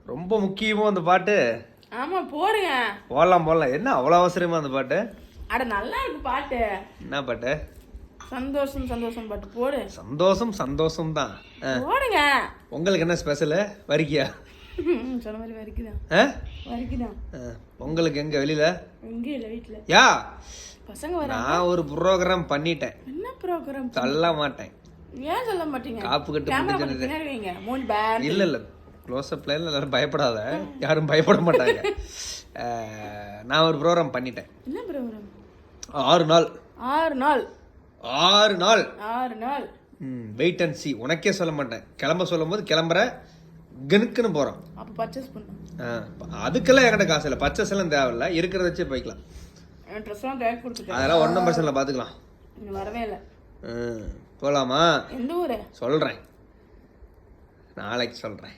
ரொம்ப முக்கியமோ அந்த பாட்டு? ஆமா போடுங்க. போடலாம். என்ன அவ்வளோ அவசரமா அந்த பாட்டு? அட நல்லா இருக்கு பாட்டு. என்ன பாட்டு? சந்தோஷம் பாட்டு போடு. சந்தோஷம் தான். போடுங்க. உங்களுக்கு என்ன ஸ்பெஷலு? வரிக்கியா? சொன்ன மாதிரி வரிக்குதான். உங்களுக்கு எங்க வெளியில? எங்க இல்ல வீட்டுல. யா பசங்க வர. நான் ஒரு ப்ரோக்ராம் பண்ணிட்டேன். என்ன ப்ரோக்ராம்? சொல்ல மாட்டேன். ஏன் சொல்ல மாட்டீங்க? காப்பு கட்டு பின்னாடி வைங்க. மூணு பேட். இல்ல க்ளோஸ் அப்ல எல்லாரும் பயப்படாத. யாரும் பயப்பட மாட்டாங்க. நான் ஒரு ப்ரோக்ராம் பண்ணிட்டேன். என்ன ப்ரோக்ராம்? 6 நாள். 6 நாள். Wait and see. உனக்கே சொல்ல மாட்டேன். கிளம்ப சொல்லும் போது கிளம்புற கனுக்குன்னு போறோம். அப்ப பர்ச்சேஸ் பண்ணு. அதுக்கெல்லாம் என்கிட்ட காசு இல்லை. பர்ச்சேஸ் எல்லாம் தேவையில்ல. இருக்கிறத வச்சே போய்க்கலாம். ட்ரெஸ் எல்லாம் தயார் கொடுத்துட்டேன். அதெல்லாம் 1 நம்பர்ஸ்ல பாத்துக்கலாம். நீங்க வரவே இல்ல. போலாமா? எந்த ஊரு? சொல்றேன், நாளைக்கு சொல்றேன்.